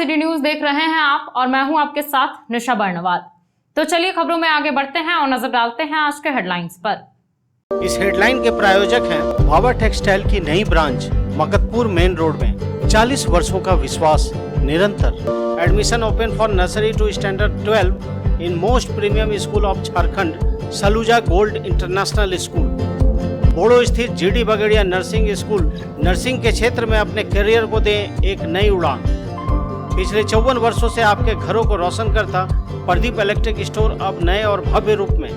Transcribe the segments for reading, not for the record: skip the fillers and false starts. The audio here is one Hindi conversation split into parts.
सिटी न्यूज देख रहे हैं आप और मैं हूं आपके साथ निशा बर्नवाल। तो चलिए खबरों में आगे बढ़ते हैं और नजर डालते हैं आज के हेडलाइंस पर। इस हेडलाइन के प्रायोजक हैं भाभा टेक्सटाइल की नई ब्रांच मकतपुर मेन रोड में। 40 वर्षों का विश्वास निरंतर। Admission open for nursery to standard 12 in most premium school of Jharkhand, Saluja gold international school. Bodo स्थित GD Bagaria nursing school nursing के क्षेत्र में अपने करियर को दें एक नई उड़ान। पिछले 54 वर्षों से आपके घरों को रोशन करता प्रदीप इलेक्ट्रिक स्टोर अब नए और भव्य रूप में।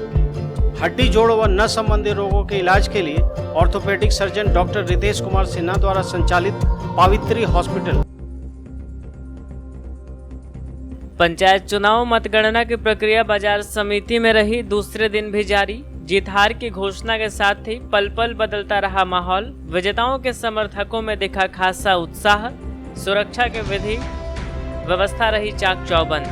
हड्डी, जोड़ व नस संबंधी रोगों के इलाज के लिए orthopaedic surgeon doctor Ritesh Kumar Sinha द्वारा संचालित पावित्री हॉस्पिटल। पंचायत चुनाव मतगणना की प्रक्रिया बाजार समिति में रही दूसरे दिन भी जारी। जीत हार की घोषणा के साथ ही पल पल बदलता रहा माहौल। विजेताओं के समर्थकों में दिखा खासा उत्साह। सुरक्षा के विधि व्यवस्था रही चाक चौबंद।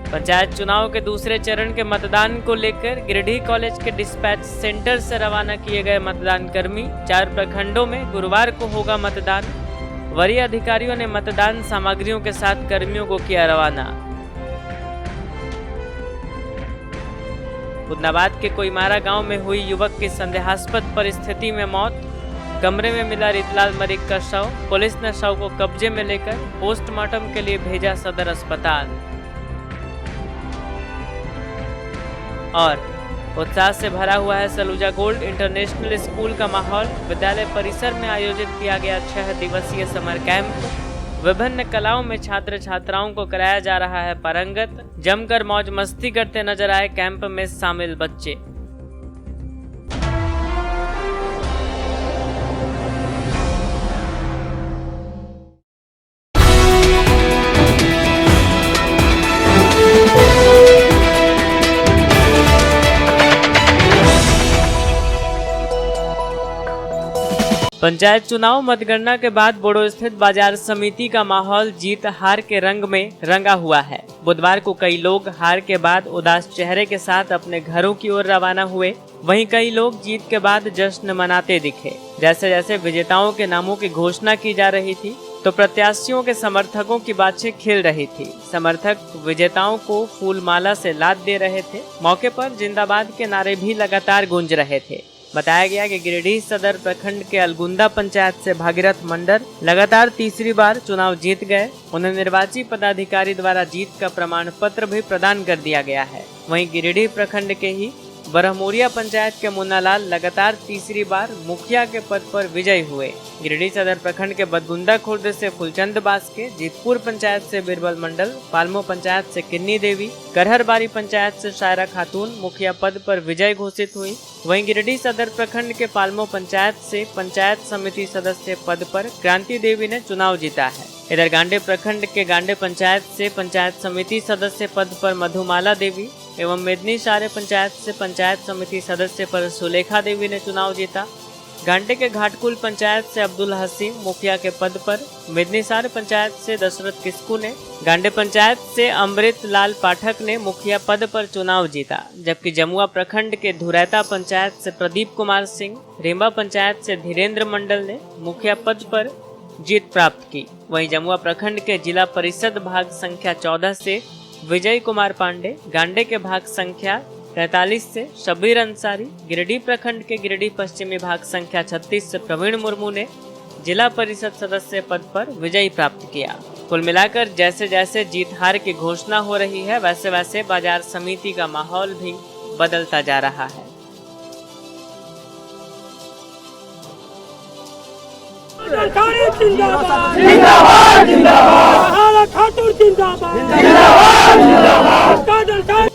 पंचायत चुनाव के दूसरे चरण के मतदान को लेकर गिरिडीह कॉलेज के डिस्पैच सेंटर से रवाना किए गए मतदान कर्मी। 4 प्रखंडों में गुरुवार को होगा मतदान। वरीय अधिकारियों ने मतदान सामग्रियों के साथ कर्मियों को किया रवाना। बुदनाबाद के कोईमारा गांव में हुई युवक की संदेहास्पद परिस्थिति में मौत। कमरे में मिला रीतलाल मलिक का शव। पुलिस ने शव को कब्जे में लेकर पोस्टमार्टम के लिए भेजा सदर अस्पताल। और उत्साह से भरा हुआ है सलूजा गोल्ड इंटरनेशनल स्कूल का माहौल। विद्यालय परिसर में आयोजित किया गया 6 दिवसीय समर कैंप। विभिन्न कलाओं में छात्र छात्राओं को कराया जा रहा है पारंगत। जमकर मौज मस्ती करते नजर आए कैंप में शामिल बच्चे। पंचायत चुनाव मतगणना के बाद बोड़ो स्थित बाजार समिति का माहौल जीत हार के रंग में रंगा हुआ है। बुधवार को कई लोग हार के बाद उदास चेहरे के साथ अपने घरों की ओर रवाना हुए। वहीं कई लोग जीत के बाद जश्न मनाते दिखे। जैसे जैसे विजेताओं के नामों की घोषणा की जा रही थी तो प्रत्याशियों के समर्थकों की बातें खिल रही थी। समर्थक विजेताओं को फूल माला से लाद दे रहे थे। मौके पर जिंदाबाद के नारे भी लगातार गूंज रहे थे। बताया गया कि गिरिडीह सदर प्रखंड के अलगुंदा पंचायत से भागीरथ मंडल लगातार तीसरी बार चुनाव जीत गए। उन्हें निर्वाची पदाधिकारी द्वारा जीत का प्रमाण पत्र भी प्रदान कर दिया गया है। वहीं गिरिडीह प्रखंड के ही बरहमोरिया पंचायत के मुन्नालाल लगातार तीसरी बार मुखिया के पद पर विजयी हुए। गिरिडीह सदर प्रखंड के बदगुंदा खुर्द से फुलचंद बास्के, जीतपुर पंचायत से बिरबल मंडल, पालमो पंचायत से किन्नी देवी, करहरबारी पंचायत से शायरा खातून मुखिया पद पर विजय घोषित हुई। वहीं गिरिडीह सदर प्रखंड के पालमो पंचायत से पंचायत समिति सदस्य पद पर क्रांति देवी ने चुनाव जीता है। इधर गांडे प्रखंड के गांडे पंचायत से पंचायत समिति सदस्य पद पर मधुमाला देवी एवं मेदनी सारे पंचायत से पंचायत समिति सदस्य पर सुलेखा देवी ने चुनाव जीता। गांडे के घाटकुल पंचायत से अब्दुल हसीम मुखिया के पद पर, मेदनी सारे पंचायत से दशरथ किस्कू ने, गांडे पंचायत से अमृत लाल पाठक ने मुखिया पद पर चुनाव जीता। जबकि जमुआ प्रखंड के धुरैता पंचायत से प्रदीप कुमार सिंह, रेंबा पंचायत से धीरेन्द्र मंडल ने मुखिया पद पर जीत प्राप्त की। वहीं जमुआ प्रखंड के जिला परिषद भाग संख्या 14 से विजय कुमार पांडे, गांडे के भाग संख्या 43 से शबीर अंसारी, गिरिडीह प्रखंड के गिरिडीह पश्चिमी भाग संख्या 36 से प्रवीण मुर्मू ने जिला परिषद सदस्य पद पर विजय प्राप्त किया। कुल मिलाकर जैसे जैसे जीत हार की घोषणा हो रही है वैसे वैसे बाजार समिति का माहौल भी बदलता जा रहा है। जिंदाबाद जिंदाबाद जिंदाबाद ठाकुर जिंदाबाद जिंदाबाद जिंदाबाद।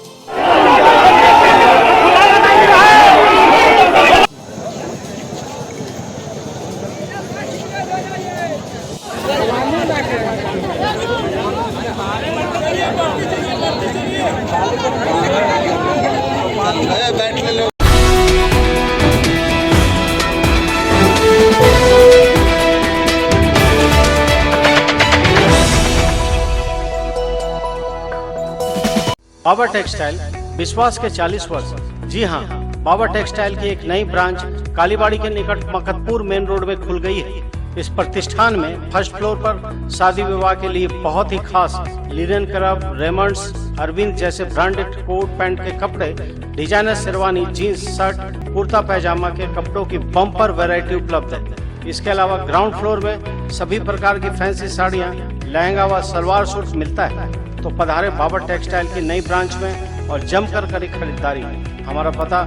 भाभा टेक्सटाइल विश्वास के 40 वर्ष। जी हाँ, भाभा टेक्सटाइल की एक नई ब्रांच कालीबाड़ी के निकट मकतपुर मेन रोड में खुल गई है। इस प्रतिष्ठान में फर्स्ट फ्लोर पर शादी विवाह के लिए बहुत ही खास लिनन क्लब, रेमंड्स, अरविंद जैसे ब्रांडेड कोट पैंट के कपड़े, designer sherwani, jeans, shirt, kurta pyjama के कपड़ों की बम्पर वैरायटी उपलब्ध है। इसके अलावा ग्राउंड फ्लोर में सभी प्रकार की फैंसी साड़ियाँ, लहंगा व सलवार सूट मिलता है। तो पधारे बाबर टेक्सटाइल की नई ब्रांच में और जमकर करी खरीदारी। हमारा पता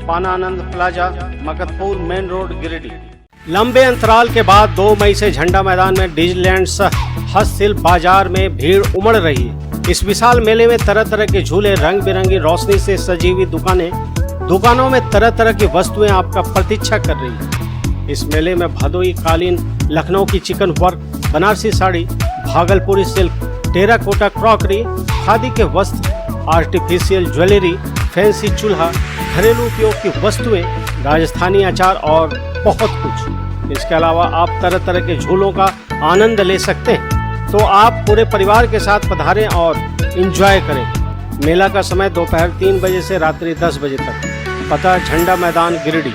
पाना Anand plaza, Makatpur main road, Giridih. लंबे अंतराल के बाद 2 मई से झंडा मैदान में डिज्नीलैंड हस्तशिल्प बाजार में भीड़ उमड़ रही है। इस विशाल मेले में तरह तरह के झूले, रंग बिरंगी रोशनी से सजी हुई दुकानों में तरह तरह की वस्तुएं आपका प्रतीक्षा कर रही है। इस मेले में भदोई कालीन, लखनऊ की चिकन वर्क, बनारसी साड़ी, भागलपुरी सिल्क, टेराकोटा क्रॉकरी, खादी के वस्त्र, आर्टिफिशियल ज्वेलरी, फैंसी चूल्हा, घरेलू उपयोग की वस्तुएं, राजस्थानी अचार और बहुत कुछ। इसके अलावा आप तरह तरह के झूलों का आनंद ले सकते हैं। तो आप पूरे परिवार के साथ पधारें और एंजॉय करें। मेला का समय दोपहर 3 बजे से रात्रि 10 बजे तक। पता झंडा मैदान, गिरिडीह।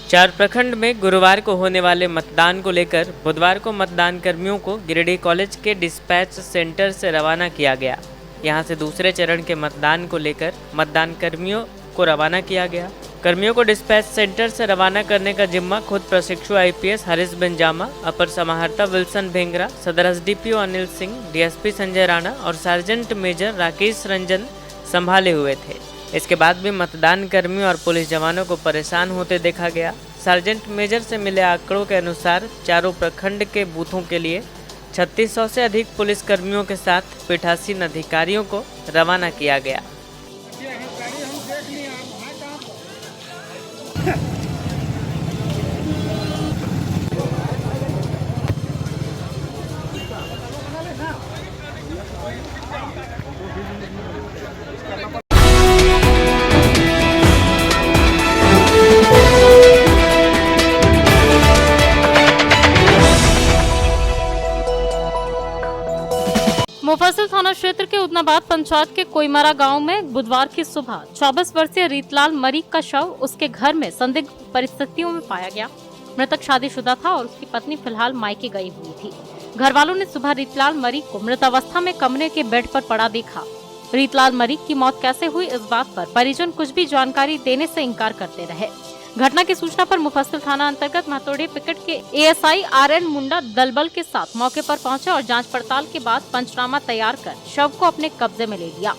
4 प्रखंड में गुरुवार को होने वाले मतदान को लेकर बुधवार को मतदान कर्मियों को गिरिडीह कॉलेज के डिस्पैच सेंटर से रवाना किया गया। यहां से दूसरे चरण के मतदान को लेकर मतदान कर्मियों को रवाना किया गया। कर्मियों को डिस्पैच सेंटर से रवाना करने का जिम्मा खुद प्रशिक्षु IPS हरीश बेंजामा, अपर समाहर्ता विल्सन भेंगरा, सदर SDPO अनिल सिंह, DSP संजय राणा और सार्जेंट मेजर राकेश रंजन संभाले हुए थे। इसके बाद भी मतदान कर्मियों और पुलिस जवानों को परेशान होते देखा गया। सार्जेंट मेजर से मिले आंकड़ों के अनुसार चारों प्रखंड के बूथों के लिए 3600 से अधिक पुलिस कर्मियों के साथ पीठासीन अधिकारियों को रवाना किया गया। मुफस्सिल थाना क्षेत्र के उदनाबाद पंचायत के कोईमरा गांव में बुधवार की सुबह 24 वर्षीय रीतलाल मरीक का शव उसके घर में संदिग्ध परिस्थितियों में पाया गया। मृतक शादीशुदा था और उसकी पत्नी फिलहाल मायके गई हुई थी। घर वालों ने सुबह रीतलाल मरीक को मृत अवस्था में कमरे के बेड पर पड़ा देखा। रीतलाल मरीक की मौत कैसे हुई, इस बात पर परिजन कुछ भी जानकारी देने से इनकार करते रहे। घटना की सूचना पर मुफस्सिल थाना अंतर्गत महतोड़ी पिकेट के ASI RN मुंडा दलबल के साथ मौके पर पहुंचे और जांच पड़ताल के बाद पंचनामा तैयार कर शव को अपने कब्जे में ले लिया।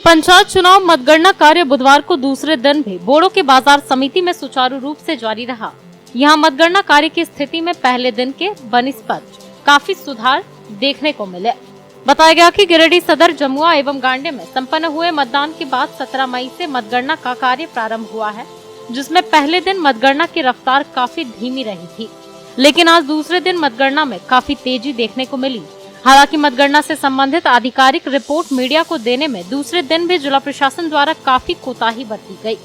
पंचायत चुनाव मतगणना कार्य बुधवार को दूसरे दिन भी बोड़ो के बाजार समिति में सुचारू रूप से जारी रहा। यहाँ मतगणना कार्य की स्थिति में पहले दिन के बनिस्पत काफी सुधार देखने को मिले। बताया गया कि गिरिडीह सदर, जमुआ एवं गांडे में संपन्न हुए मतदान के बाद 17 मई से मतगणना का कार्य प्रारंभ हुआ है, जिसमें पहले दिन मतगणना की रफ्तार काफी धीमी रही थी, लेकिन आज दूसरे दिन मतगणना में काफी तेजी देखने को मिली। हालांकि मतगणना से संबंधित आधिकारिक रिपोर्ट मीडिया को देने में दूसरे दिन भी जिला प्रशासन द्वारा काफी कोताही बरती गई।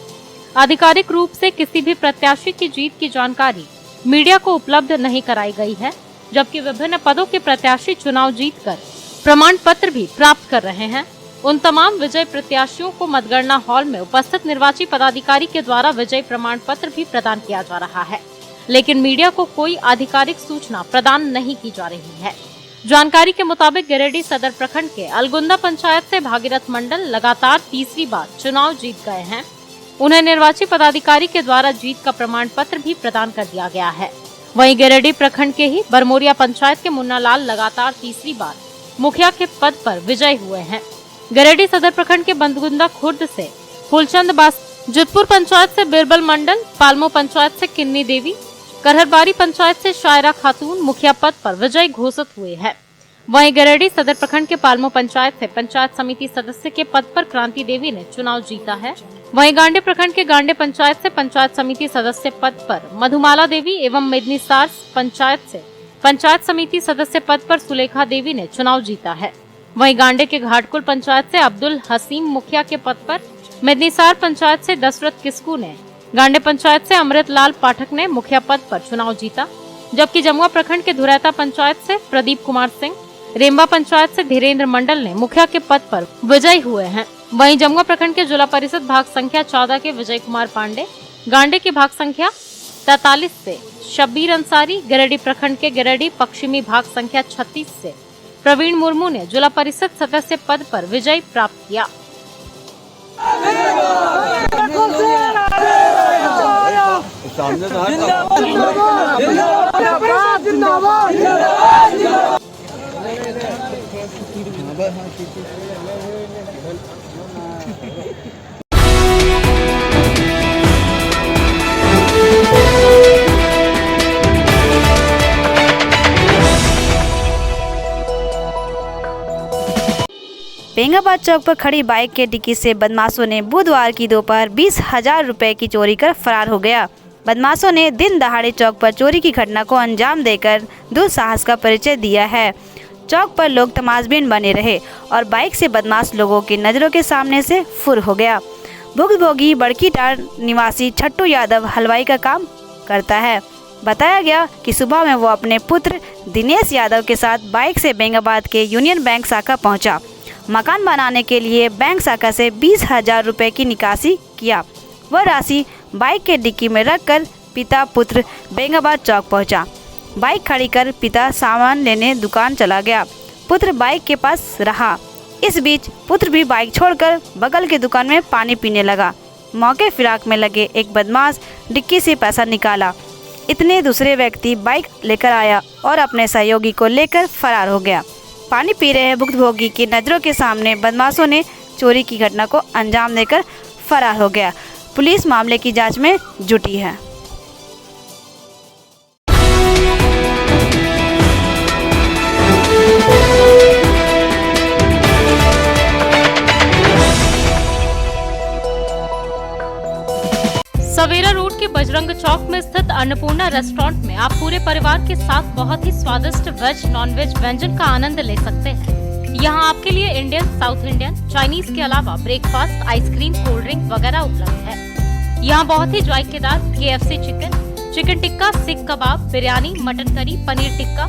आधिकारिक रूप से किसी भी प्रत्याशी की जीत की जानकारी मीडिया को उपलब्ध नहीं कराई गई है, जबकि विभिन्न पदों के प्रत्याशी चुनाव जीतकर प्रमाण पत्र भी प्राप्त कर रहे हैं। उन तमाम विजय प्रत्याशियों को मतगणना हॉल में उपस्थित निर्वाची पदाधिकारी के द्वारा विजय प्रमाण पत्र भी प्रदान किया जा रहा है, लेकिन मीडिया को कोई आधिकारिक सूचना प्रदान नहीं की जा रही है। जानकारी के मुताबिक गिरिडीह सदर प्रखंड के अलगुंदा पंचायत से भागीरथ मंडल लगातार तीसरी बार चुनाव जीत गए हैं। उन्हें निर्वाची पदाधिकारी के द्वारा जीत का प्रमाण पत्र भी प्रदान कर दिया गया है। वहीं गिरिडीह प्रखंड के ही बरमोरिया पंचायत के मुन्ना लाल लगातार तीसरी बार मुखिया के पद पर विजयी हुए हैं। गिरिडीह सदर प्रखंड के बंदगुंदा खुर्द से फूलचंद बास, जितपुर पंचायत से बिरबल मंडल, पालमो पंचायत से किन्नी देवी, करहरबारी पंचायत से शायरा खातून मुखिया पद पर विजयी घोषित हुए हैं। वहीं गिरिडीह सदर प्रखंड के पालमो पंचायत से पंचायत समिति सदस्य के पद पर क्रांति देवी ने चुनाव जीता है। वहीं गांडे प्रखंड के गांडे पंचायत से पंचायत समिति सदस्य पद पर मधुमाला देवी एवं मेदनीसार पंचायत से पंचायत समिति सदस्य पद पर सुलेखा देवी ने चुनाव जीता है। वहीं गांडे के घाटकुल पंचायत से अब्दुल हसीम मुखिया के पद पर, मेदनीसार पंचायत से दशरथ किस्कू ने, गांडे पंचायत से अमृत लाल पाठक ने मुखिया पद पर चुनाव जीता। जबकि जमुआ प्रखंड के धुरैता पंचायत से प्रदीप कुमार सिंह, रेम्बा पंचायत से धीरेन्द्र मंडल ने मुखिया के पद पर विजयी हुए हैं। वहीं जमुआ प्रखंड के जिला परिषद भाग संख्या 14 के विजय कुमार पांडे, गांडे के भाग संख्या 43 से शब्बीर अंसारी, गिरिडीह प्रखंड के गिरिडीह पश्चिमी भाग संख्या 36 से प्रवीण मुर्मू ने जिला परिषद सदस्य पद पर विजय प्राप्त किया। बेंगाबाद चौक पर खड़ी बाइक के डिक्की से बदमाशों ने बुधवार की दोपहर 20,000 रुपए की चोरी कर फरार हो गया। बदमाशों ने दिन दहाड़े चौक पर चोरी की घटना को अंजाम देकर दुस्साहस का परिचय दिया है। चौक पर लोग तमाशबीन बने रहे और बाइक से बदमाश लोगों की नज़रों के सामने से फुर हो गया। भुक्तभोगी बड़की टार निवासी छट्टू यादव हलवाई का काम करता है। बताया गया कि सुबह में वो अपने पुत्र दिनेश यादव के साथ बाइक से बेंगाबाद के यूनियन बैंक शाखा पहुंचा। मकान बनाने के लिए बैंक शाखा से 20,000 रुपए की निकासी किया। वह राशि बाइक के डिक्की में रखकर पिता पुत्र बेंगाबाद चौक पहुंचा। बाइक खड़ी कर पिता सामान लेने दुकान चला गया। पुत्र बाइक के पास रहा। इस बीच पुत्र भी बाइक छोड़कर बगल की दुकान में पानी पीने लगा। मौके फिराक में लगे एक बदमाश डिक्की से पैसा निकाला। इतने दूसरे व्यक्ति बाइक लेकर आया और अपने सहयोगी को लेकर फरार हो गया। पानी पी रहे भुक्तभोगी की नज़रों के सामने बदमाशों ने चोरी की घटना को अंजाम देकर फरार हो गया। पुलिस मामले की जांच में जुटी है। सवेरा रोड के बजरंग चौक में स्थित अन्नपूर्णा रेस्टोरेंट में आप पूरे परिवार के साथ बहुत ही स्वादिष्ट वेज नॉन वेज व्यंजन का आनंद ले सकते हैं। यहाँ आपके लिए इंडियन, साउथ इंडियन, चाइनीज के अलावा ब्रेकफास्ट, आइसक्रीम, कोल्ड ड्रिंक वगैरह उपलब्ध है। यहाँ बहुत ही जायकेदार KFC chicken, chicken tikka, seekh kebab, biryani, mutton curry, paneer tikka,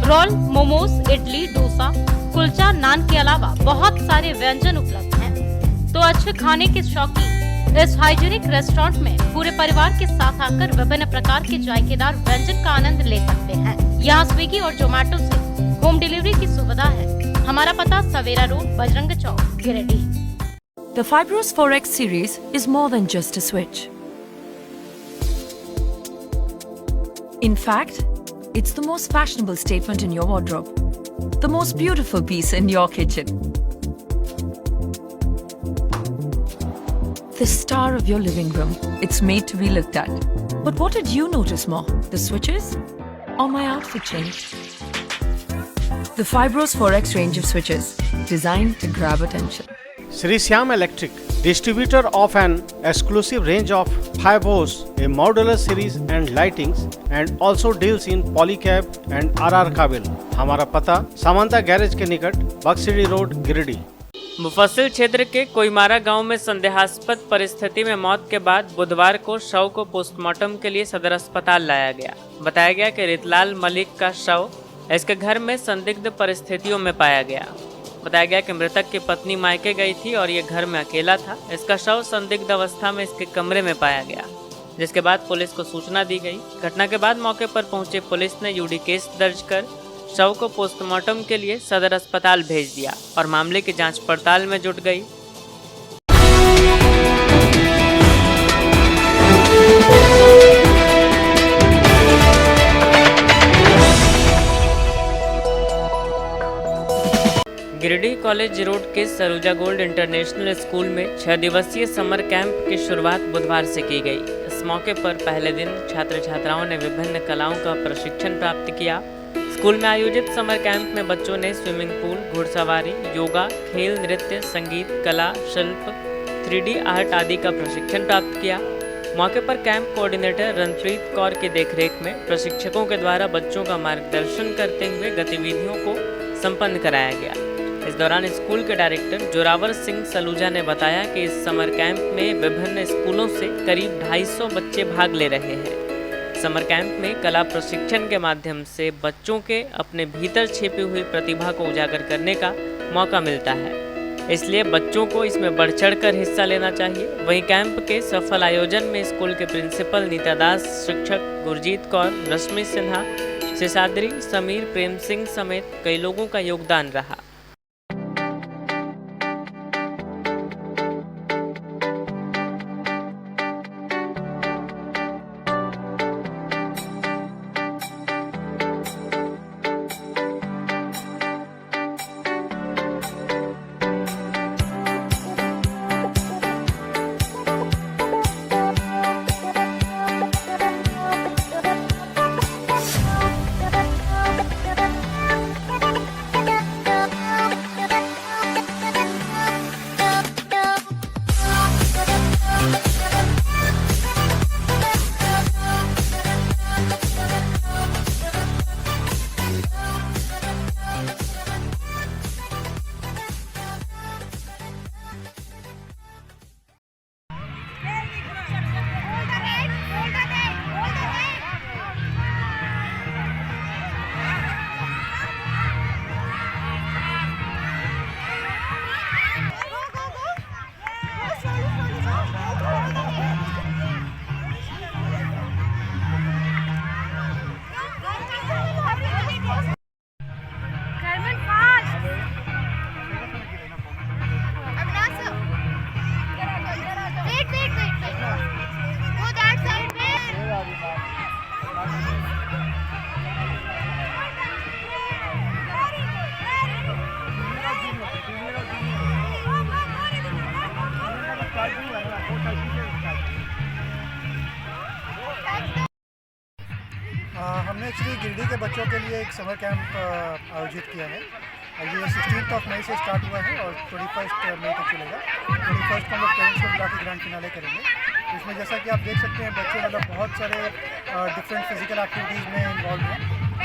roll, momos, idli, dosa, kulcha, naan के अलावा बहुत सारे व्यंजन उपलब्ध हैं। तो अच्छे खाने के शौकीन इस हाइजीनिक रेस्टोरेंट में पूरे परिवार के साथ आकर विभिन्न प्रकार के जायकेदार व्यंजन का आनंद ले सकते हैं। यहाँ स्विगी और जोमेटो से होम डिलीवरी की सुविधा है। हमारा पता Savera road, Bajrang Chowk, Giridih. The Fibros 4X series is more than just a switch. In fact, it's the most fashionable statement in your wardrobe, the most beautiful piece in your kitchen, the star of your living room. It's made to be looked at. But what did you notice more? The switches or my outfit change? The Fibros 4X range of switches, designed to grab attention. Sri Syam Electric, distributor of an exclusive range of Fibros, a modular series and lightings, and also deals in polycab and RR काबिल। हमारा पता सामंता गैरेज के निकट बक्सिडी रोड, गिरिडीह। मुफस्सिल क्षेत्र के कोईमारा गांव में संदेहास्पद परिस्थिति में मौत के बाद बुधवार को शव को पोस्टमार्टम के लिए सदर अस्पताल लाया गया। बताया गया कि रितलाल मलिक का शव इसके घर में संदिग्ध परिस्थितियों में पाया गया। बताया गया कि मृतक की पत्नी मायके गई थी और ये घर में अकेला था। इसका शव संदिग्ध अवस्था में इसके कमरे में पाया गया, जिसके बाद पुलिस को सूचना दी गई। घटना के बाद मौके पर पहुंचे पुलिस ने यूडी केस दर्ज कर शव को पोस्टमार्टम के लिए सदर अस्पताल भेज दिया और मामले की जांच पड़ताल में जुट गई। गिरिडीह कॉलेज रोड के सरूजा गोल्ड इंटरनेशनल स्कूल में 6 दिवसीय समर कैंप की शुरुआत बुधवार से की गई। इस मौके पर पहले दिन छात्र छात्राओं ने विभिन्न कलाओं का प्रशिक्षण प्राप्त किया। स्कूल में आयोजित समर कैंप में बच्चों ने स्विमिंग पूल, घुड़सवारी, योगा, खेल, नृत्य, संगीत, कला, शिल्प, 3D आर्ट आदि का प्रशिक्षण प्राप्त किया। मौके पर कैंप कोऑर्डिनेटर रणप्रीत कौर की देखरेख में प्रशिक्षकों के द्वारा बच्चों का मार्गदर्शन करते हुए गतिविधियों को संपन्न कराया गया। इस दौरान स्कूल के डायरेक्टर जोरावर सिंह सलूजा ने बताया कि इस समर कैंप में विभिन्न स्कूलों से करीब 250 बच्चे भाग ले रहे हैं। समर कैंप में कला प्रशिक्षण के माध्यम से बच्चों के अपने भीतर छिपी हुई प्रतिभा को उजागर करने का मौका मिलता है, इसलिए बच्चों को इसमें बढ़ चढ़कर हिस्सा लेना चाहिए। वहीं कैंप के सफल आयोजन में स्कूल के प्रिंसिपल नीता दास, शिक्षक गुरजीत कौर, रश्मि सिन्हा, शेषाद्री, समीर, प्रेम सिंह समेत कई लोगों का योगदान रहा। हमने एक्चुअली गिरडी के बच्चों के लिए एक समर कैंप आयोजित किया है। ये 16 मई से स्टार्ट हुआ है और 21 मई तक चलेगा। 21 को हम लोग पेरेंट्स को बुला के ग्रैंड फिनाले करेंगे। इसमें जैसा कि आप देख सकते हैं बच्चे मतलब बहुत सारे डिफरेंट फिजिकल एक्टिविटीज़ में इन्वॉल्व हैं।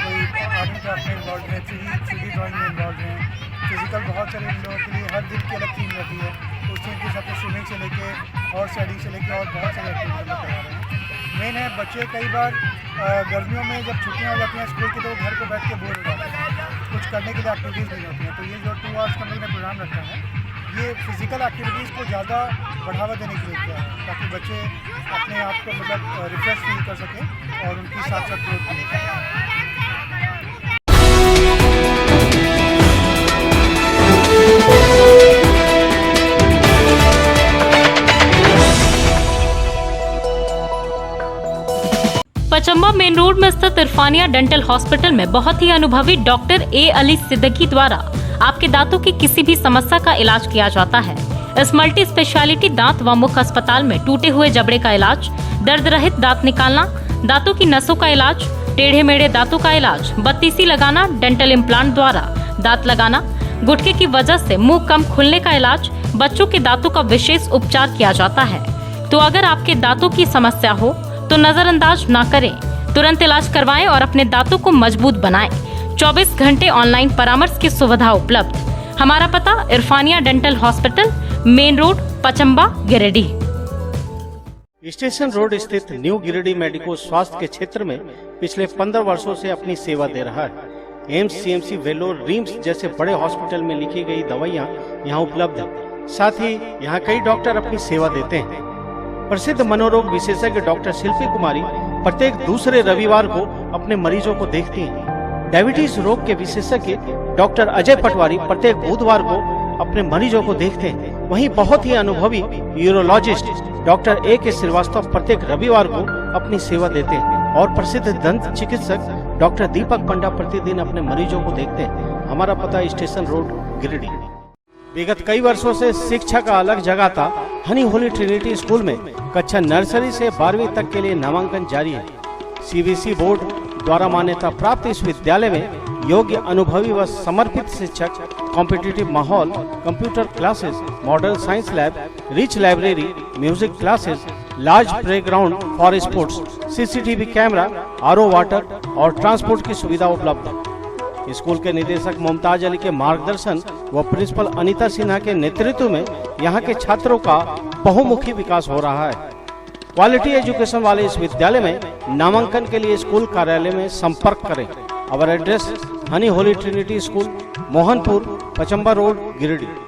कोई आर्ट एंड क्राफ्ट में इन्वॉल्व हैं, 3D ड्राइंग में इन्वॉल्व हैं। फिजिकल बहुत सारे इन लोगों के लिए हर दिन की अलग थीम रहती है। उस थीम के हिसाब से स्विमिंग से लेके हॉर्स राइडिंग से लेके और बहुत सारी एक्टिविटीज करा रहे हैं। मेन है बच्चे कई बार गर्मियों में जब छुट्टियां हो जाती हैं स्कूल की तो घर पे बैठ के बोर हो जाते हैं, कुछ करने के लिए एक्टिविटीज़ नहीं होती हैं। तो ये जो 2 आवर्स का हमने प्रोग्राम रखा है ये फिज़िकल एक्टिविटीज़ को ज़्यादा बढ़ावा देने के लिए किया है ताकि बच्चे अपने आप को मतलब रिफ्रेश फील कर सकें और उनकी साथ साथ ग्रोथ भी हो। पचम्बा मेन रोड में स्थित इरफानिया डेंटल हॉस्पिटल में बहुत ही अनुभवी डॉक्टर ए अली सिद्दीकी द्वारा आपके दांतों की किसी भी समस्या का इलाज किया जाता है। इस मल्टी स्पेशलिटी दांत व मुख अस्पताल में टूटे हुए जबड़े का इलाज, दर्द रहित दांत निकालना, दांतों की नसों का इलाज, टेढ़े मेढ़े दांतों का इलाज, बत्तीसी लगाना, डेंटल इम्प्लांट द्वारा दांत लगाना, गुटके की वजह से मुंह कम खुलने का इलाज, बच्चों के दांतों का विशेष उपचार किया जाता है। तो अगर आपके दांतों की समस्या हो तो नजरअंदाज ना करें, तुरंत इलाज करवाएं और अपने दांतों को मजबूत बनाएं। 24 घंटे ऑनलाइन परामर्श की सुविधा उपलब्ध। हमारा पता Irfania dental hospital, main road, Pachamba, Giridih. Station road स्थित न्यू गिरिडीह मेडिको स्वास्थ्य के क्षेत्र में पिछले 15 वर्षों से अपनी सेवा दे रहा है। एम्स, CMC, वेलोर, रिम्स जैसे बड़े हॉस्पिटल में लिखी गई दवाइयाँ यहाँ उपलब्ध है। साथ ही यहाँ कई डॉक्टर अपनी सेवा देते हैं। प्रसिद्ध मनोरोग विशेषज्ञ डॉक्टर शिल्पी कुमारी प्रत्येक दूसरे रविवार को अपने मरीजों को देखती हैं। डायबिटीज रोग के विशेषज्ञ डॉक्टर अजय पटवारी प्रत्येक बुधवार को अपने मरीजों को देखते हैं। वहीं बहुत ही अनुभवी यूरोलॉजिस्ट डॉक्टर A.K. श्रीवास्तव प्रत्येक रविवार को अपनी सेवा देते हैं और प्रसिद्ध दंत चिकित्सक डॉक्टर दीपक पंडा प्रतिदिन अपने मरीजों को देखते हैं। हमारा पता स्टेशन रोड, गिरिडीह। विगत कई वर्षों से शिक्षा का अलग जगह था। हनी होली ट्रिनिटी स्कूल में कक्षा नर्सरी से 12वीं तक के लिए नामांकन जारी है। CBSE बोर्ड द्वारा मान्यता प्राप्त इस विद्यालय में योग्य, अनुभवी व समर्पित शिक्षक, कॉम्पिटिटिव माहौल, computer classes, model science lab, rich library, music classes, large playground for sports, CCTV camera, RO water और ट्रांसपोर्ट की सुविधा उपलब्ध है। स्कूल के निदेशक मुमताज अली के मार्गदर्शन व प्रिंसिपल अनीता सिन्हा के नेतृत्व में यहाँ के छात्रों का बहुमुखी विकास हो रहा है। क्वालिटी एजुकेशन वाले इस विद्यालय में नामांकन के लिए स्कूल कार्यालय में संपर्क करें। Our address Honey Holy Trinity School, Mohanpur, Pachamba road, Giridih.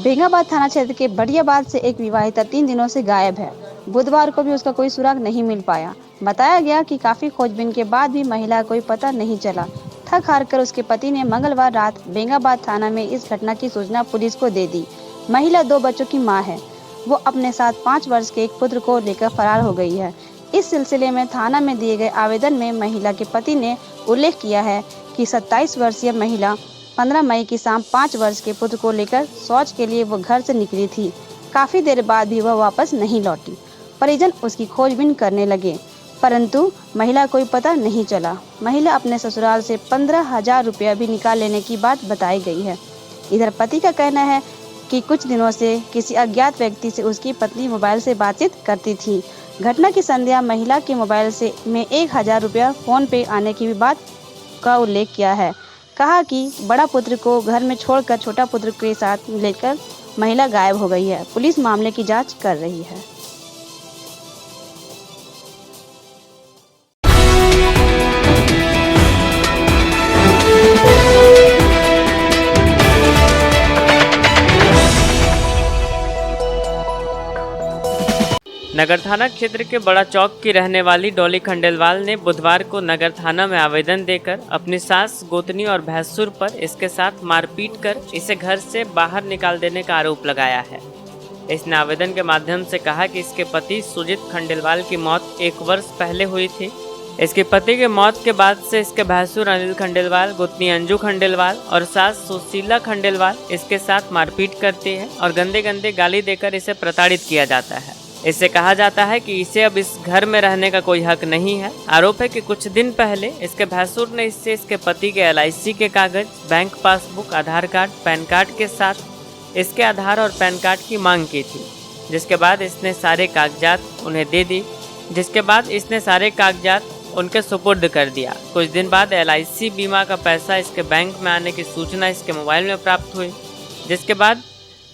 Bengabad थाना क्षेत्र के बढ़ियाबाद से एक विवाहिता 3 दिनों से गायब है। बुधवार को भी उसका कोई सुराग नहीं मिल पाया। बताया गया कि काफी खोजबीन के बाद भी महिला का कोई पता नहीं चला। थक हार कर उसके पति ने मंगलवार रात बेंगाबाद थाना में इस घटना की सूचना पुलिस को दे दी। महिला 2 बच्चों की मां है। वो अपने साथ 5 वर्ष के एक पुत्र को लेकर फरार हो गई है। इस सिलसिले में थाना में दिए गए आवेदन में महिला के पति ने उल्लेख किया है कि 27 वर्षीय महिला 15 मई की शाम 5 वर्ष के पुत्र को लेकर शौच के लिए वो घर से निकली थी। काफी देर बाद भी वह वापस नहीं लौटी। परिजन उसकी खोजबीन करने लगे, परंतु महिला कोई पता नहीं चला। महिला अपने ससुराल से 15,000 रुपया भी निकाल लेने की बात बताई गई है। इधर पति का कहना है कि कुछ दिनों से किसी अज्ञात व्यक्ति से उसकी पत्नी मोबाइल से बातचीत करती थी। घटना की संध्या महिला के मोबाइल से में 1,000 रुपया फोन पे आने की भी बात का उल्लेख किया है। कहा कि बड़ा पुत्र को घर में छोड़कर छोटा पुत्र के साथ लेकर महिला गायब हो गई है। पुलिस मामले की जांच कर रही है। नगर थाना क्षेत्र के बड़ा चौक की रहने वाली डॉली खंडेलवाल ने बुधवार को नगर थाना में आवेदन देकर अपनी सास, गोतनी और भैंसुर पर इसके साथ मारपीट कर इसे घर से बाहर निकाल देने का आरोप लगाया है। इसने आवेदन के माध्यम से कहा कि इसके पति सुजीत खंडेलवाल की मौत 1 वर्ष पहले हुई थी। इसके पति के मौत के बाद से इसके भैंसुर अनिल खंडेलवाल, गोतनी अंजू खंडेलवाल और सास सुशीला खंडेलवाल इसके साथ मारपीट करती है और गंदे गंदे गाली देकर इसे प्रताड़ित किया जाता है। इससे कहा जाता है कि इसे अब इस घर में रहने का कोई हक नहीं है। आरोप है कि कुछ दिन पहले इसके भैंसुर ने इससे इसके पति के LIC के कागज, बैंक पासबुक, आधार कार्ड, पैन कार्ड के साथ इसके आधार और पैन कार्ड की मांग की थी, जिसके बाद इसने सारे कागजात उन्हें दे दी, जिसके बाद इसने सारे कागजात उनके सुपुर्द कर दिया। कुछ दिन बाद LIC बीमा का पैसा इसके बैंक में आने की सूचना इसके मोबाइल में प्राप्त हुई, जिसके बाद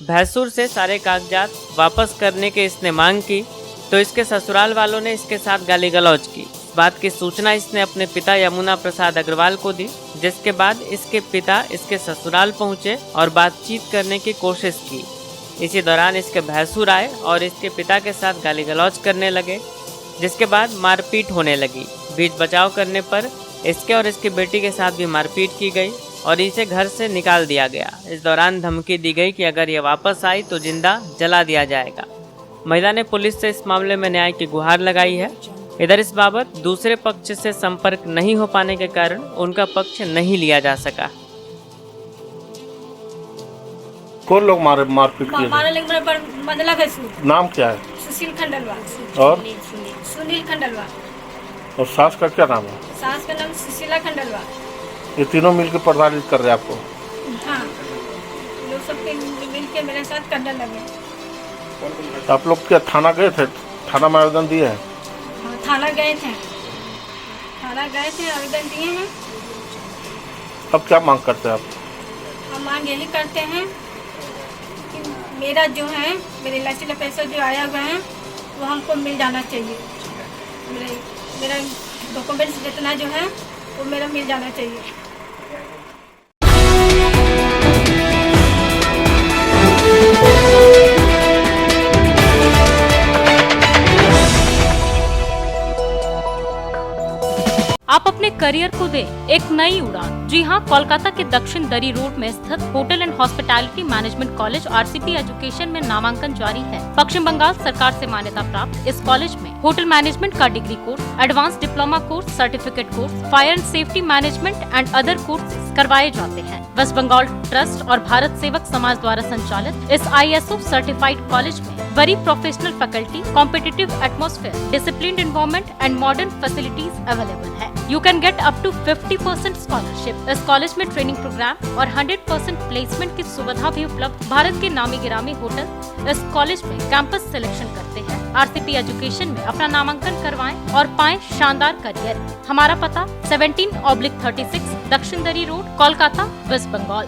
भैंसुर से सारे कागजात वापस करने की इसने मांग की तो इसके ससुराल वालों ने इसके साथ गाली गलौज की। इस बात की सूचना इसने अपने पिता यमुना प्रसाद अग्रवाल को दी, जिसके बाद इसके पिता इसके ससुराल पहुंचे और बातचीत करने की कोशिश की। इसी दौरान इसके भैंसुर आए और इसके पिता के साथ गाली गलौज करने लगे, जिसके बाद मारपीट होने लगी। बीच बचाव करने पर इसके और इसकी बेटी के साथ भी मारपीट की गई और इसे घर से निकाल दिया गया। इस दौरान धमकी दी गई कि अगर ये वापस आई तो जिंदा जला दिया जाएगा। महिला ने पुलिस से इस मामले में न्याय की गुहार लगाई है। इधर इस बाबत दूसरे पक्ष से संपर्क नहीं हो पाने के कारण उनका पक्ष नहीं लिया जा सका। कौन लोग मारपीट किए? मंडला का नाम क्या है? सुशील खंडेलवाल और सुनील खंडेलवाल। और सास का क्या नाम है? सास का नाम सुशीला खंडेलवाल। ये तीनों मिलकर प्रताड़ित कर रहे हैं आपको? हाँ, लोग सब मिल के मेरे साथ करने लगे। तो आप लोग क्या थाना गए थे? थाना में आवेदन दिए हैं? हाँ, थाना गए थे, आवेदन दिए हैं। अब क्या मांग करते हैं आप? हम मांग यही करते हैं कि मेरा जो है मेरे LIC का पैसा जो आया हुआ है वो हमको मिल जाना चाहिए। मेरा डॉक्यूमेंट्स जितना जो है वो मेरा मिल जाना चाहिए। आप अपने करियर को दें एक नई उड़ान। जी हां, कोलकाता के दक्षिण दरी रोड में स्थित hotel and hospitality management college RCP education में नामांकन जारी है। पश्चिम बंगाल सरकार से मान्यता प्राप्त इस कॉलेज में होटल मैनेजमेंट का degree course, advance diploma course, certificate course, fire and safety management and other course करवाए जाते हैं। वेस्ट बंगाल ट्रस्ट और भारत सेवक समाज द्वारा संचालित इस ISO सर्टिफाइड कॉलेज में very professional faculty, competitive atmosphere, disciplined environment and modern facilities available है। You can get up to 50% scholarship. इस कॉलेज में ट्रेनिंग प्रोग्राम और 100% प्लेसमेंट की सुविधा भी उपलब्ध। भारत के नामी गिरामी होटल इस कॉलेज में कैंपस सिलेक्शन करते हैं। RCP एजुकेशन में अपना नामांकन करवाएं और पाएं शानदार करियर। हमारा पता 17/36 दक्षिण दरी रोड, कोलकाता, वेस्ट बंगाल।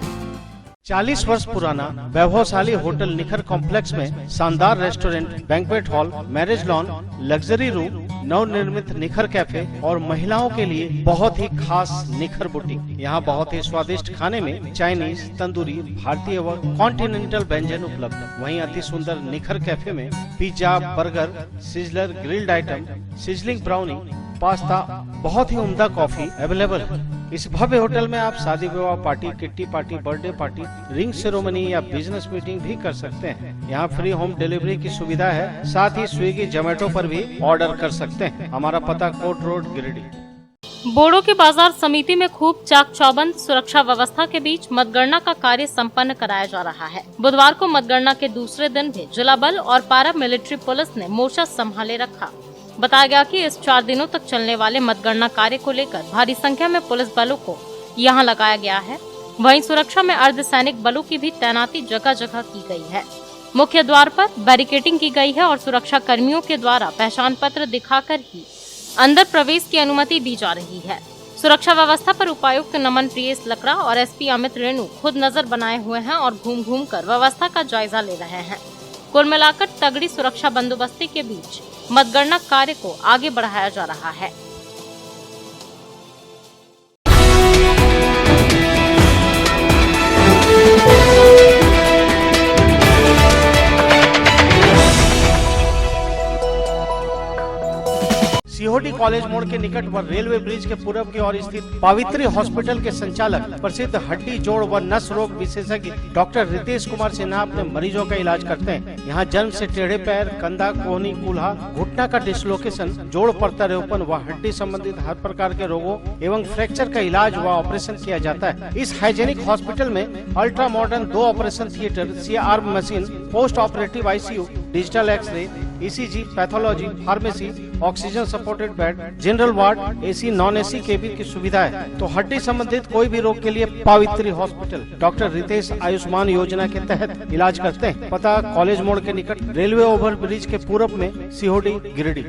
40 वर्ष पुराना वैभवशाली होटल निखर कॉम्प्लेक्स में शानदार restaurant, banquet hall, marriage lawn, luxury room, नवनिर्मित निखर कैफे और महिलाओं के लिए बहुत ही खास निखर बुटीक। यहाँ बहुत ही स्वादिष्ट खाने में चाइनीज, तंदूरी, भारतीय व कॉन्टिनेंटल व्यंजन उपलब्ध। वहीं अति सुंदर निखर कैफे में pizza, burger, sizzler, grilled item, sizzling brownie, pasta, बहुत ही उम्दा कॉफी अवेलेबल है। इस भव्य होटल में आप शादी विवाह party, kitty party, birthday party, ring ceremony या बिजनेस मीटिंग भी कर सकते हैं। यहाँ फ्री होम डिलीवरी की सुविधा है। साथ ही स्विगी, जोमेटो पर भी ऑर्डर कर सकते हैं। हमारा पता कोट रोड, गिरिडीह। बोड़ो के बाजार समिति में खूब चाक चौबंद सुरक्षा व्यवस्था के बीच मतगणना का कार्य संपन्न कराया जा रहा है। बुधवार को मतगणना के दूसरे दिन भी जिला बल और पारा मिलिट्री पुलिस ने मोर्चा संभाले रखा। बताया गया कि इस 4 दिनों तक चलने वाले मतगणना कार्य को लेकर भारी संख्या में पुलिस बलों को यहां लगाया गया है। वहीं सुरक्षा में अर्धसैनिक बलों की भी तैनाती जगह जगह की गई है। मुख्य द्वार पर बैरिकेडिंग की गई है और सुरक्षा कर्मियों के द्वारा पहचान पत्र दिखाकर ही अंदर प्रवेश की अनुमति दी जा रही है। सुरक्षा व्यवस्था पर उपायुक्त नमन प्रियेश लकड़ा और SP अमित रेणु खुद नजर बनाए हुए हैं और घूम घूम कर व्यवस्था का जायजा ले रहे हैं। कुल मिलाकर तगड़ी सुरक्षा बंदोबस्ती के बीच मतगणना कार्य को आगे बढ़ाया जा रहा है। सीहोडी कॉलेज मोड़ के निकट व रेलवे ब्रिज के पूर्व की ओर स्थित पावित्री हॉस्पिटल के संचालक प्रसिद्ध हड्डी, जोड़ व नस रोग विशेषज्ञ डॉक्टर रितेश कुमार सिन्हा अपने मरीजों का इलाज करते हैं। यहाँ जन्म से टेढ़े पैर, कंधा, कोहनी, कूल्हा, घुटना का डिसलोकेशन, जोड़ प्रत्यारोपण व हड्डी संबंधित हर प्रकार के रोगों एवं फ्रैक्चर का इलाज व ऑपरेशन किया जाता है। इस हाइजेनिक हॉस्पिटल में ultra modern 2 operation theatre, CR machine, post operative ICU, digital x-ray, ECG, pathology, pharmacy, oxygen supported bed, general ward, AC, non AC cabin की सुविधा है। तो हड्डी संबंधित कोई भी रोग के लिए पावित्री हॉस्पिटल डॉक्टर रितेश आयुष्मान योजना के तहत इलाज करते हैं। पता कॉलेज मोड़ के निकट रेलवे ओवर ब्रिज के पूरब में, सीहोडी, गिरिडीह।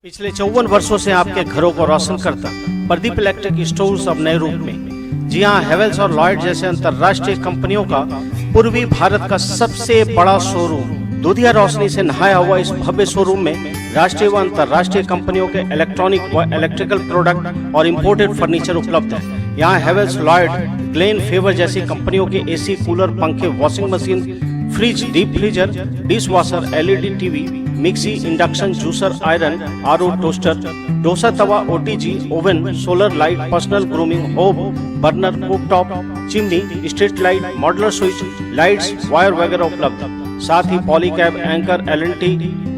पिछले 54 वर्षों से आपके घरों को रोशन करता प्रदीप इलेक्ट्रिक स्टोर्स अब नए रूप में। जी हाँ, हेवेल्स और लॉयड जैसे अंतर्राष्ट्रीय कंपनियों का पूर्वी भारत का सबसे बड़ा शोरूम। दूधिया रोशनी से नहाया हुआ इस भव्य शोरूम में राष्ट्रीय व अंतर्राष्ट्रीय कंपनियों के इलेक्ट्रॉनिक व इलेक्ट्रिकल प्रोडक्ट और इंपोर्टेड फर्नीचर उपलब्ध है। यहाँ हेवेल्स, लॉयड, ग्लेन, फेवर जैसी कंपनियों के AC, कूलर, पंखे, washing machine, fridge, deep freezer, dish washer, LED TV, mixie, induction, juicer, iron, RO, toaster, dosa tawa, OTG, oven, solar light, personal grooming, hob, burner, cooktop, chimney, street light, modular switch, lights, wire वगैरह उपलब्ध। साथ ही Polycab, Anchor, LNT,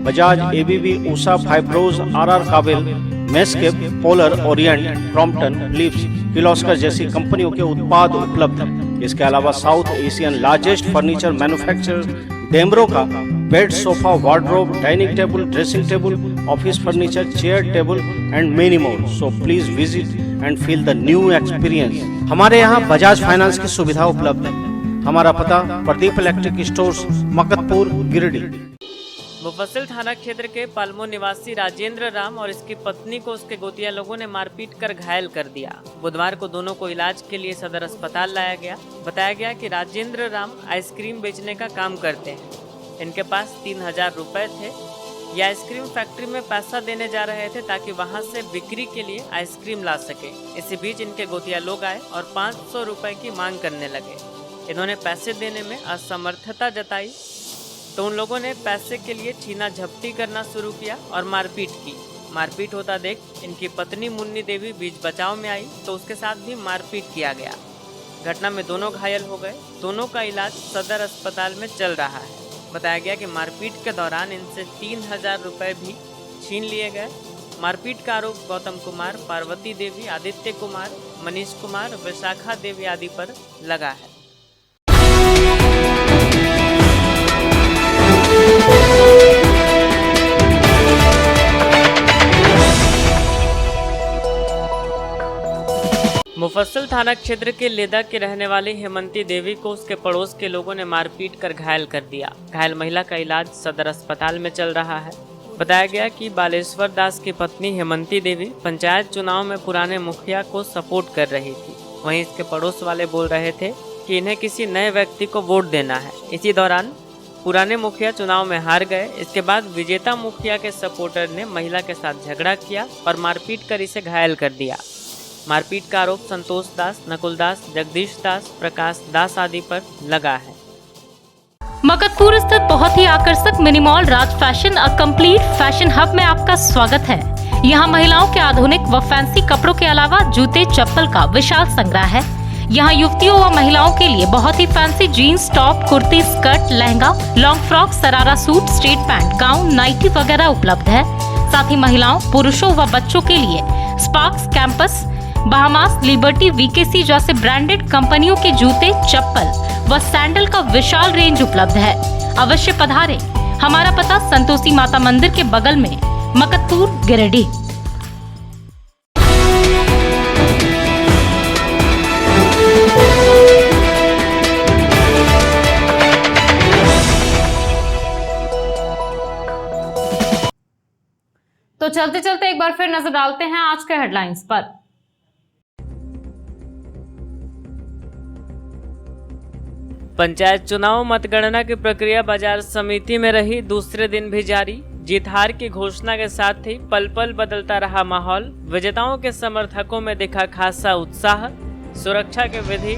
Bajaj, ABB, Usha, Fibros, RR Kabel, मेस्केप, पोलर, ओरिएंट, क्रॉम्पटन, लिप्स, किर्लोस्कर जैसी कंपनियों के उत्पाद उपलब्ध। इसके अलावा south Asian largest furniture manufacturer Damro का bed, sofa, wardrobe, dining table, dressing table, office furniture, chair table and many more. So please visit and feel the new experience. हमारे यहाँ बजाज फाइनेंस की सुविधा उपलब्ध है। हमारा पता प्रदीप इलेक्ट्रिक स्टोर्स, मकतपुर, गिरिडीह। मुफस्सिल थाना क्षेत्र के पालमो निवासी राजेंद्र राम और इसकी पत्नी को उसके गोतिया लोगों ने मारपीट कर घायल कर दिया। बुधवार को दोनों को इलाज के लिए सदर अस्पताल लाया गया। बताया गया कि राजेंद्र राम आइसक्रीम बेचने का काम करते हैं। इनके पास 3000 रुपए थे। ये आइसक्रीम फैक्ट्री में पैसा देने जा रहे थे ताकि वहां से बिक्री के लिए आइसक्रीम ला सके। इसी बीच इनके गोतिया लोग आए और 500 रुपए की मांग करने लगे। इन्होंने पैसे देने में असमर्थता जताई तो उन लोगों ने पैसे के लिए छीना झपटी करना शुरू किया और मारपीट की। मारपीट होता देख इनकी पत्नी मुन्नी देवी बीच बचाव में आई तो उसके साथ भी मारपीट किया गया। घटना में दोनों घायल हो गए। दोनों का इलाज सदर अस्पताल में चल रहा है। बताया गया कि मारपीट के दौरान इनसे 3000 रुपए भी छीन लिए गए। मारपीट का आरोप गौतम कुमार, पार्वती देवी, आदित्य कुमार, मनीष कुमार, विशाखा देवी आदि पर लगा है। मुफस्सिल थाना क्षेत्र के लेदा के रहने वाली हेमंती देवी को उसके पड़ोस के लोगों ने मारपीट कर घायल कर दिया। घायल महिला का इलाज सदर अस्पताल में चल रहा है। बताया गया कि बालेश्वर दास की पत्नी हेमंती देवी पंचायत चुनाव में पुराने मुखिया को सपोर्ट कर रही थी। वहीं इसके पड़ोस वाले बोल रहे थे कि इन्हें किसी नए व्यक्ति को वोट देना है। इसी दौरान पुराने मुखिया चुनाव में हार गए। इसके बाद विजेता मुखिया के सपोर्टर ने महिला के साथ झगड़ा किया और मारपीट कर इसे घायल कर दिया। मारपीट का आरोप संतोष दास, नकुल दास, जगदीश दास, प्रकाश दास आदि पर लगा है। मकतपुर स्थित बहुत ही आकर्षक mini mall Raj fashion a complete fashion hub में आपका स्वागत है। यहाँ महिलाओं के आधुनिक व फैंसी कपड़ों के अलावा जूते चप्पल का विशाल संग्रह है। यहाँ युवतियों व महिलाओं के लिए बहुत ही fancy jeans, top, kurti, skirt, lehenga, long frock, sharara suit, straight pant, gown, nightie वगैरह उपलब्ध है। साथ ही महिलाओं, पुरुषों व बच्चों के लिए स्पार्क्स, कैंपस, बहामास, लिबर्टी, वीकेसी जैसे ब्रांडेड कंपनियों के जूते, चप्पल व सैंडल का विशाल रेंज उपलब्ध है। अवश्य पधारें। हमारा पता संतोषी माता मंदिर के बगल में, मकतपुर, गिरिडीह। तो चलते चलते एक बार फिर नजर डालते हैं आज के हेडलाइंस पर। पंचायत चुनाव मतगणना की प्रक्रिया बाजार समिति में रही दूसरे दिन भी जारी। जीत हार की घोषणा के साथ ही पल पल बदलता रहा माहौल। विजेताओं के समर्थकों में दिखा खासा उत्साह। सुरक्षा के विधि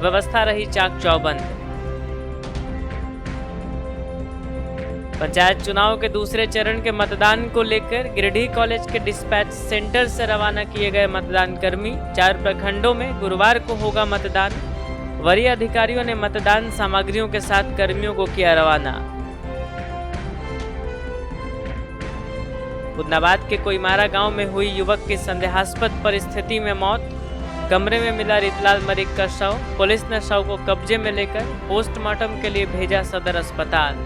व्यवस्था रही चाक चौबंद। पंचायत चुनाव के दूसरे चरण के मतदान को लेकर गिरिडीह कॉलेज के डिस्पैच सेंटर से रवाना किए गए मतदान कर्मी। 4 प्रखंडों में गुरुवार को होगा मतदान। वरीय अधिकारियों ने मतदान सामग्रियों के साथ कर्मियों को किया रवाना। उदनाबाद के कोईमारा गांव में हुई युवक की संदेहास्पद परिस्थिति में मौत। कमरे में मिला रीतलाल मलिक का शव। पुलिस ने शव को कब्जे में लेकर पोस्टमार्टम के लिए भेजा सदर अस्पताल।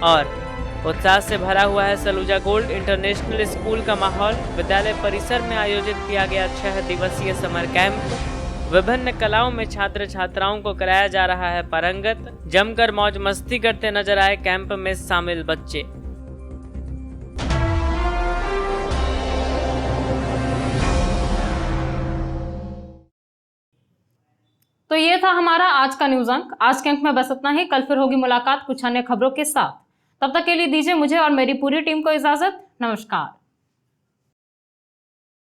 और उत्साह से भरा हुआ है सलूजा गोल्ड इंटरनेशनल स्कूल का माहौल। विद्यालय परिसर में आयोजित किया गया 6 दिवसीय समर कैंप। विभिन्न कलाओं में छात्र छात्राओं को कराया जा रहा है पारंगत। जमकर मौज मस्ती करते नजर आए कैंप में शामिल बच्चे। तो ये था हमारा आज का न्यूज अंक। आज के अंक में बस इतना ही। कल फिर होगी मुलाकात कुछ अन्य खबरों के साथ। तब तक के लिए दीजिए मुझे और मेरी पूरी टीम को इजाजत। नमस्कार।